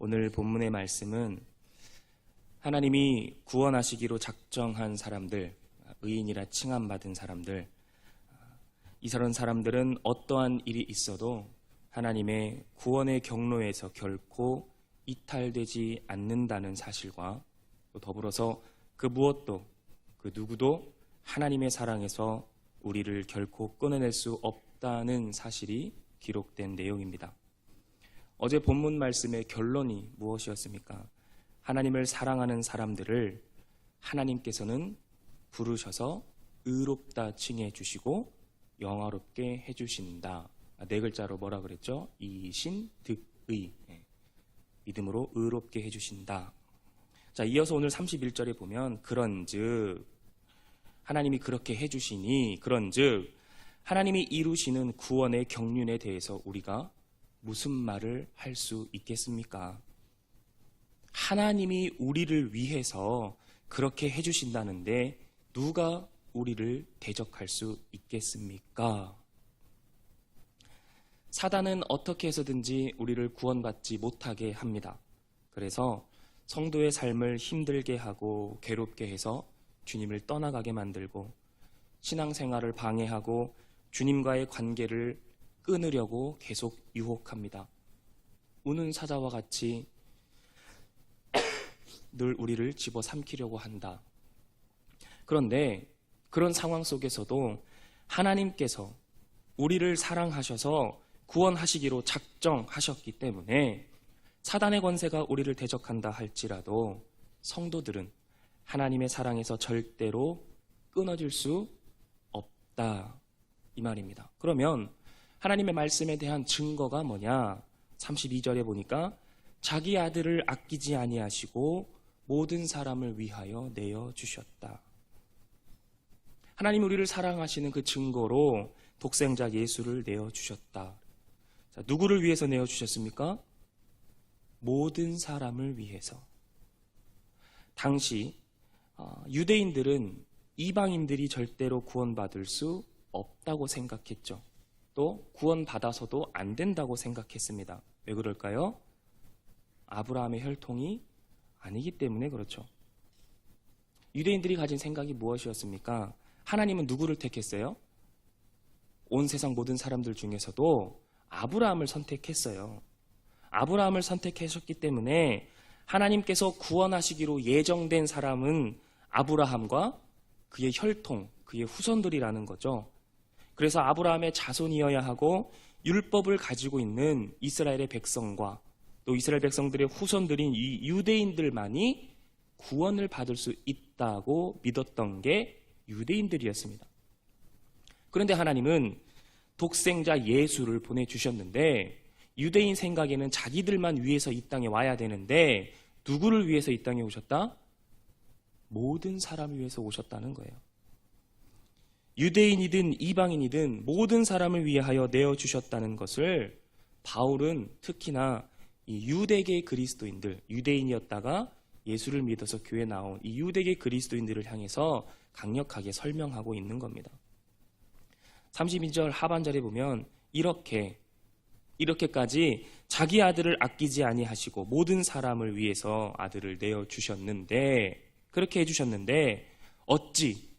오늘 본문의 말씀은 하나님이 구원하시기로 작정한 사람들, 의인이라 칭함받은 사람들, 이런 사람들은 어떠한 일이 있어도 하나님의 구원의 경로에서 결코 이탈되지 않는다는 사실과 또 더불어서 그 무엇도 그 누구도 하나님의 사랑에서 우리를 결코 끊어낼 수 없다는 사실이 기록된 내용입니다. 어제 본문 말씀의 결론이 무엇이었습니까? 하나님을 사랑하는 사람들을 하나님께서는 부르셔서 의롭다 칭해 주시고 영화롭게 해주신다. 네 글자로 뭐라 그랬죠? 이신득의. 믿음으로 의롭게 해주신다. 자, 이어서 오늘 31절에 보면 그런즉 하나님이 그렇게 해주시니 그런즉 하나님이 이루시는 구원의 경륜에 대해서 우리가 무슨 말을 할 수 있겠습니까? 하나님이 우리를 위해서 그렇게 해주신다는데 누가 우리를 대적할 수 있겠습니까? 사단은 어떻게 해서든지 우리를 구원받지 못하게 합니다. 그래서 성도의 삶을 힘들게 하고 괴롭게 해서 주님을 떠나가게 만들고 신앙생활을 방해하고 주님과의 관계를 끊으려고 계속 유혹합니다. 우는 사자와 같이 늘 우리를 집어삼키려고 한다. 그런데 그런 상황 속에서도 하나님께서 우리를 사랑하셔서 구원하시기로 작정하셨기 때문에 사단의 권세가 우리를 대적한다 할지라도 성도들은 하나님의 사랑에서 절대로 끊어질 수 없다. 이 말입니다. 그러면 하나님의 말씀에 대한 증거가 뭐냐? 32절에 보니까 자기 아들을 아끼지 아니하시고 모든 사람을 위하여 내어주셨다. 하나님 우리를 사랑하시는 그 증거로 독생자 예수를 내어주셨다. 자, 누구를 위해서 내어주셨습니까? 모든 사람을 위해서. 당시 유대인들은 이방인들이 절대로 구원받을 수 없다고 생각했죠. 또 구원받아서도 안 된다고 생각했습니다. 왜 그럴까요? 아브라함의 혈통이 아니기 때문에 그렇죠. 유대인들이 가진 생각이 무엇이었습니까? 하나님은 누구를 택했어요? 온 세상 모든 사람들 중에서도 아브라함을 선택했어요. 아브라함을 선택하셨기 때문에 하나님께서 구원하시기로 예정된 사람은 아브라함과 그의 혈통, 그의 후손들이라는 거죠. 그래서 아브라함의 자손이어야 하고 율법을 가지고 있는 이스라엘의 백성과 또 이스라엘 백성들의 후손들인 이 유대인들만이 구원을 받을 수 있다고 믿었던 게 유대인들이었습니다. 그런데 하나님은 독생자 예수를 보내주셨는데 유대인 생각에는 자기들만 위해서 이 땅에 와야 되는데 누구를 위해서 이 땅에 오셨다? 모든 사람을 위해서 오셨다는 거예요. 유대인이든 이방인이든 모든 사람을 위하여 내어주셨다는 것을 바울은 특히나 이 유대계 그리스도인들, 유대인이었다가 예수를 믿어서 교회에 나온 이 유대계 그리스도인들을 향해서 강력하게 설명하고 있는 겁니다. 32절 하반절에 보면 이렇게까지 자기 아들을 아끼지 아니하시고 모든 사람을 위해서 아들을 내어주셨는데 그렇게 해주셨는데 어찌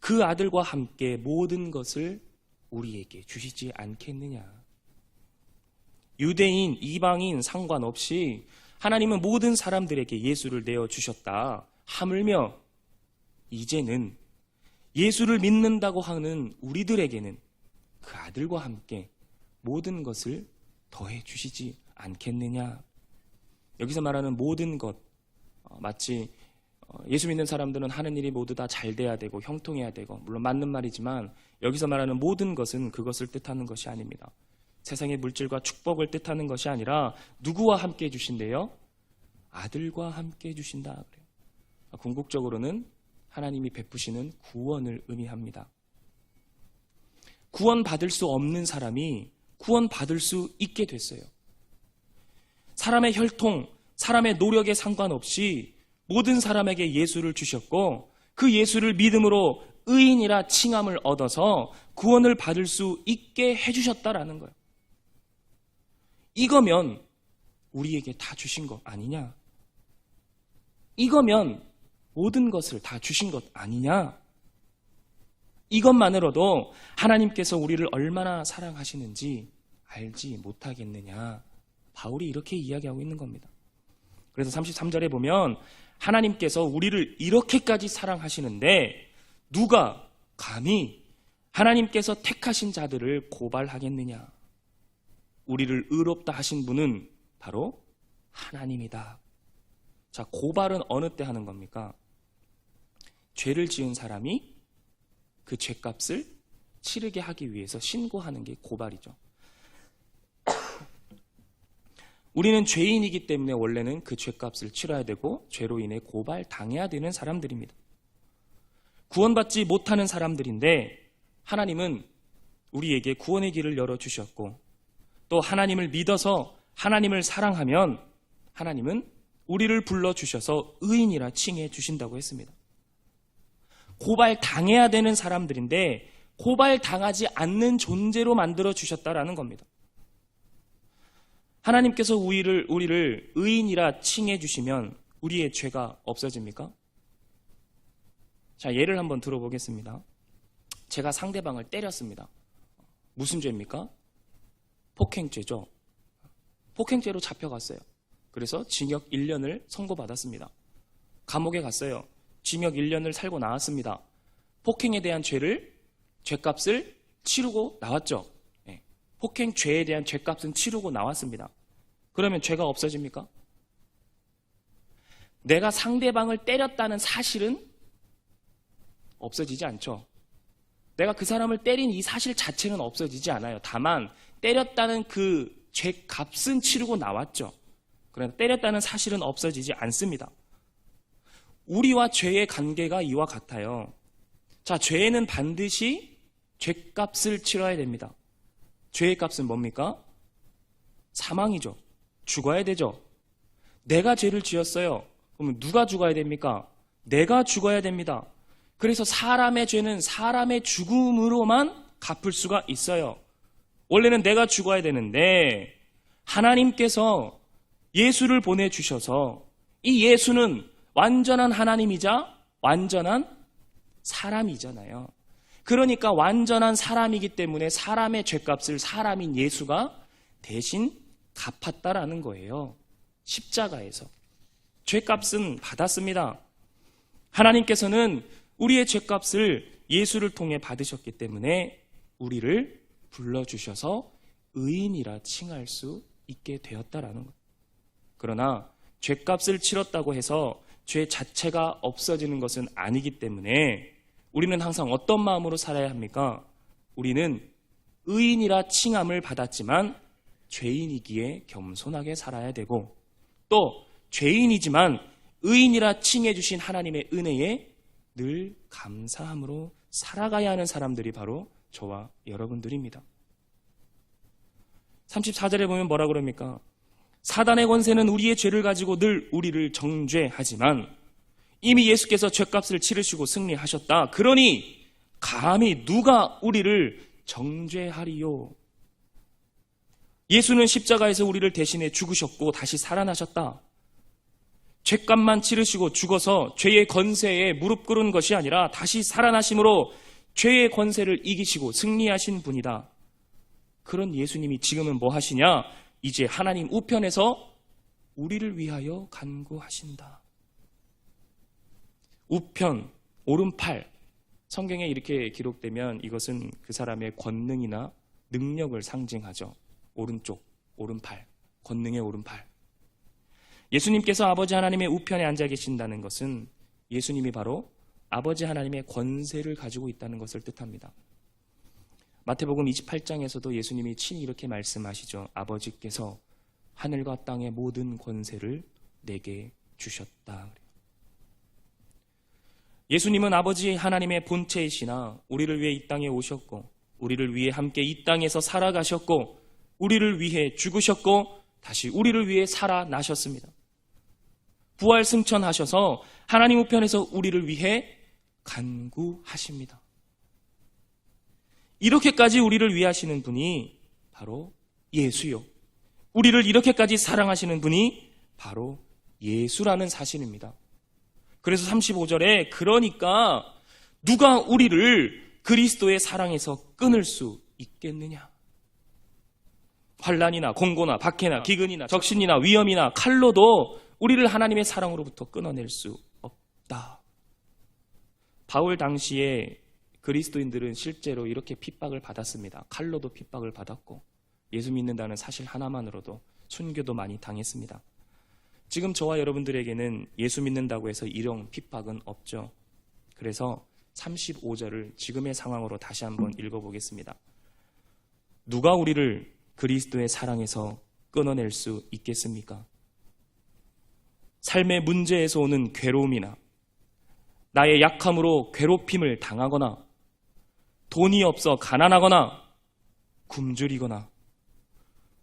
그 아들과 함께 모든 것을 우리에게 주시지 않겠느냐. 유대인, 이방인 상관없이 하나님은 모든 사람들에게 예수를 내어주셨다. 하물며 이제는 예수를 믿는다고 하는 우리들에게는 그 아들과 함께 모든 것을 더해 주시지 않겠느냐. 여기서 말하는 모든 것, 마치 예수 믿는 사람들은 하는 일이 모두 다 잘 돼야 되고 형통해야 되고 물론 맞는 말이지만 여기서 말하는 모든 것은 그것을 뜻하는 것이 아닙니다. 세상의 물질과 축복을 뜻하는 것이 아니라 누구와 함께 해주신대요? 아들과 함께 해주신다 그래요. 궁극적으로는 하나님이 베푸시는 구원을 의미합니다. 구원받을 수 없는 사람이 구원받을 수 있게 됐어요. 사람의 혈통, 사람의 노력에 상관없이 모든 사람에게 예수를 주셨고 그 예수를 믿음으로 의인이라 칭함을 얻어서 구원을 받을 수 있게 해주셨다라는 거예요. 이거면 우리에게 다 주신 것 아니냐? 이거면 모든 것을 다 주신 것 아니냐? 이것만으로도 하나님께서 우리를 얼마나 사랑하시는지 알지 못하겠느냐? 바울이 이렇게 이야기하고 있는 겁니다. 그래서 33절에 보면 하나님께서 우리를 이렇게까지 사랑하시는데 누가 감히 하나님께서 택하신 자들을 고발하겠느냐? 우리를 의롭다 하신 분은 바로 하나님이다. 자, 고발은 어느 때 하는 겁니까? 죄를 지은 사람이 그 죄값을 치르게 하기 위해서 신고하는 게 고발이죠. 우리는 죄인이기 때문에 원래는 그 죄값을 치러야 되고 죄로 인해 고발당해야 되는 사람들입니다. 구원받지 못하는 사람들인데 하나님은 우리에게 구원의 길을 열어주셨고 또 하나님을 믿어서 하나님을 사랑하면 하나님은 우리를 불러주셔서 의인이라 칭해 주신다고 했습니다. 고발당해야 되는 사람들인데 고발당하지 않는 존재로 만들어 주셨다라는 겁니다. 하나님께서 우리를 의인이라 칭해 주시면 우리의 죄가 없어집니까? 자, 예를 한번 들어보겠습니다. 제가 상대방을 때렸습니다. 무슨 죄입니까? 폭행죄죠. 폭행죄로 잡혀갔어요. 그래서 징역 1년을 선고받았습니다. 감옥에 갔어요. 징역 1년을 살고 나왔습니다. 폭행에 대한 죄값을 치르고 나왔죠. 네. 폭행죄에 대한 죄값은 치르고 나왔습니다. 그러면 죄가 없어집니까? 내가 상대방을 때렸다는 사실은 없어지지 않죠. 내가 그 사람을 때린 이 사실 자체는 없어지지 않아요. 다만 때렸다는 그 죄값은 치르고 나왔죠. 그러나 때렸다는 사실은 없어지지 않습니다. 우리와 죄의 관계가 이와 같아요. 자, 죄는 반드시 죄값을 치러야 됩니다. 죄의 값은 뭡니까? 사망이죠. 죽어야 되죠. 내가 죄를 지었어요. 그러면 누가 죽어야 됩니까? 내가 죽어야 됩니다. 그래서 사람의 죄는 사람의 죽음으로만 갚을 수가 있어요. 원래는 내가 죽어야 되는데 하나님께서 예수를 보내주셔서 이 예수는 완전한 하나님이자 완전한 사람이잖아요. 그러니까 완전한 사람이기 때문에 사람의 죄값을 사람인 예수가 대신 갚았다라는 거예요. 십자가에서. 죄값은 받았습니다. 하나님께서는 우리의 죄값을 예수를 통해 받으셨기 때문에 우리를 불러주셔서 의인이라 칭할 수 있게 되었다라는 거예요. 그러나 죄값을 치렀다고 해서 죄 자체가 없어지는 것은 아니기 때문에 우리는 항상 어떤 마음으로 살아야 합니까? 우리는 의인이라 칭함을 받았지만 죄인이기에 겸손하게 살아야 되고 또 죄인이지만 의인이라 칭해 주신 하나님의 은혜에 늘 감사함으로 살아가야 하는 사람들이 바로 저와 여러분들입니다. 34절에 보면 뭐라 그럽니까? 사단의 권세는 우리의 죄를 가지고 늘 우리를 정죄하지만 이미 예수께서 죄값을 치르시고 승리하셨다. 그러니 감히 누가 우리를 정죄하리요? 예수는 십자가에서 우리를 대신해 죽으셨고 다시 살아나셨다. 죄값만 치르시고 죽어서 죄의 권세에 무릎 꿇은 것이 아니라 다시 살아나심으로 죄의 권세를 이기시고 승리하신 분이다. 그런 예수님이 지금은 뭐 하시냐? 이제 하나님 우편에서 우리를 위하여 간구하신다. 우편, 오른팔. 성경에 이렇게 기록되면 이것은 그 사람의 권능이나 능력을 상징하죠. 오른쪽, 오른팔, 권능의 오른팔. 예수님께서 아버지 하나님의 우편에 앉아 계신다는 것은 예수님이 바로 아버지 하나님의 권세를 가지고 있다는 것을 뜻합니다. 마태복음 28장에서도 예수님이 친히 이렇게 말씀하시죠. 아버지께서 하늘과 땅의 모든 권세를 내게 주셨다. 예수님은 아버지 하나님의 본체이시나 우리를 위해 이 땅에 오셨고 우리를 위해 함께 이 땅에서 살아가셨고 우리를 위해 죽으셨고 다시 우리를 위해 살아나셨습니다. 부활 승천하셔서 하나님 우편에서 우리를 위해 간구하십니다. 이렇게까지 우리를 위하시는 분이 바로 예수요. 우리를 이렇게까지 사랑하시는 분이 바로 예수라는 사실입니다. 그래서 35절에 그러니까 누가 우리를 그리스도의 사랑에서 끊을 수 있겠느냐? 환난이나 공고나 박해나 기근이나 적신이나 위험이나 칼로도 우리를 하나님의 사랑으로부터 끊어낼 수 없다. 바울 당시에 그리스도인들은 실제로 이렇게 핍박을 받았습니다. 칼로도 핍박을 받았고 예수 믿는다는 사실 하나만으로도 순교도 많이 당했습니다. 지금 저와 여러분들에게는 예수 믿는다고 해서 이런 핍박은 없죠. 그래서 35절을 지금의 상황으로 다시 한번 읽어보겠습니다. 누가 우리를 그리스도의 사랑에서 끊어낼 수 있겠습니까? 삶의 문제에서 오는 괴로움이나 나의 약함으로 괴롭힘을 당하거나 돈이 없어 가난하거나 굶주리거나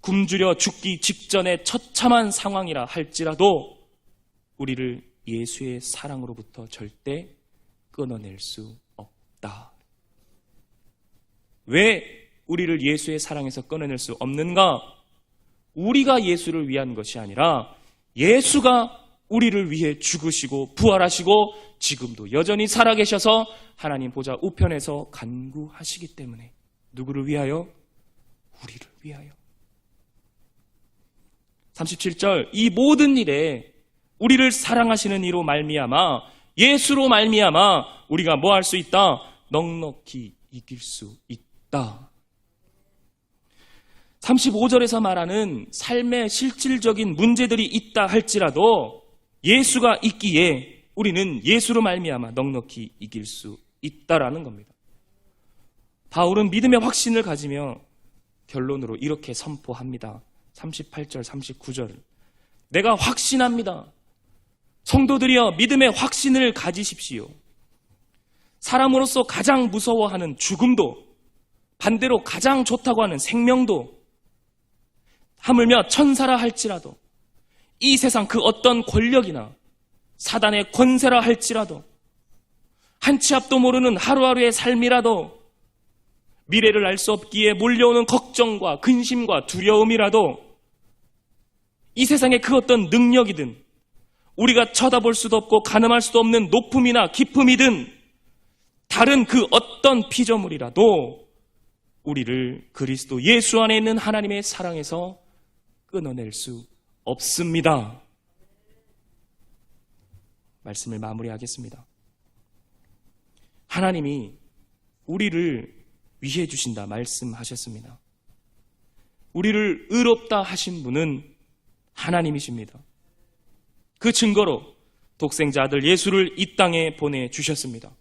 굶주려 죽기 직전의 처참한 상황이라 할지라도 우리를 예수의 사랑으로부터 절대 끊어낼 수 없다. 왜 우리를 예수의 사랑에서 끊어낼 수 없는가? 우리가 예수를 위한 것이 아니라 예수가 우리를 위해 죽으시고 부활하시고 지금도 여전히 살아계셔서 하나님 보좌 우편에서 간구하시기 때문에. 누구를 위하여? 우리를 위하여. 37절, 이 모든 일에 우리를 사랑하시는 이로 말미암아 예수로 말미암아 우리가 뭐 할 수 있다? 넉넉히 이길 수 있다. 35절에서 말하는 삶의 실질적인 문제들이 있다 할지라도 예수가 있기에 우리는 예수로 말미암아 넉넉히 이길 수 있다라는 겁니다. 바울은 믿음의 확신을 가지며 결론으로 이렇게 선포합니다. 38절, 39절. 내가 확신합니다. 성도들이여 믿음의 확신을 가지십시오. 사람으로서 가장 무서워하는 죽음도 반대로 가장 좋다고 하는 생명도 하물며 천사라 할지라도 이 세상 그 어떤 권력이나 사단의 권세라 할지라도 한 치 앞도 모르는 하루하루의 삶이라도 미래를 알 수 없기에 몰려오는 걱정과 근심과 두려움이라도 이 세상의 그 어떤 능력이든 우리가 쳐다볼 수도 없고 가늠할 수도 없는 높음이나 깊음이든 다른 그 어떤 피조물이라도 우리를 그리스도 예수 안에 있는 하나님의 사랑에서 끊어낼 수 없습니다. 말씀을 마무리하겠습니다. 하나님이 우리를 위해 주신다 말씀하셨습니다. 우리를 의롭다 하신 분은 하나님이십니다. 그 증거로 독생자 아들 예수를 이 땅에 보내주셨습니다.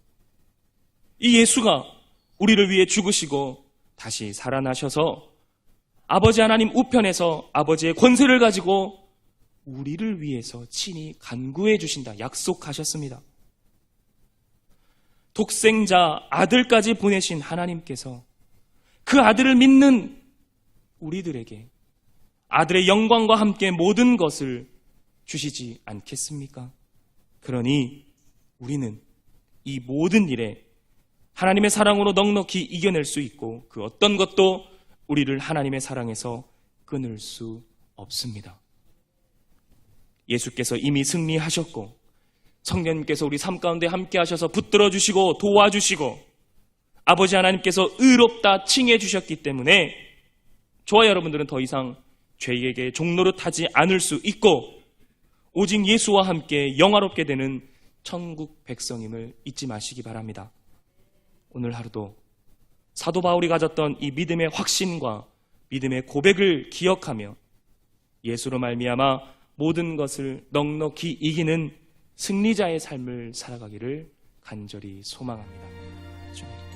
이 예수가 우리를 위해 죽으시고 다시 살아나셔서 아버지 하나님 우편에서 아버지의 권세를 가지고 우리를 위해서 친히 간구해 주신다 약속하셨습니다. 독생자 아들까지 보내신 하나님께서 그 아들을 믿는 우리들에게 아들의 영광과 함께 모든 것을 주시지 않겠습니까? 그러니 우리는 이 모든 일에 하나님의 사랑으로 넉넉히 이겨낼 수 있고 그 어떤 것도 우리를 하나님의 사랑에서 끊을 수 없습니다. 예수께서 이미 승리하셨고 성령님께서 우리 삶 가운데 함께 하셔서 붙들어 주시고 도와주시고 아버지 하나님께서 의롭다 칭해 주셨기 때문에 저와 여러분들은 더 이상 죄에게 종노릇하지 않을 수 있고 오직 예수와 함께 영화롭게 되는 천국 백성임을 잊지 마시기 바랍니다. 오늘 하루도 사도 바울이 가졌던 이 믿음의 확신과 믿음의 고백을 기억하며 예수로 말미암아 모든 것을 넉넉히 이기는 승리자의 삶을 살아가기를 간절히 소망합니다. 주님.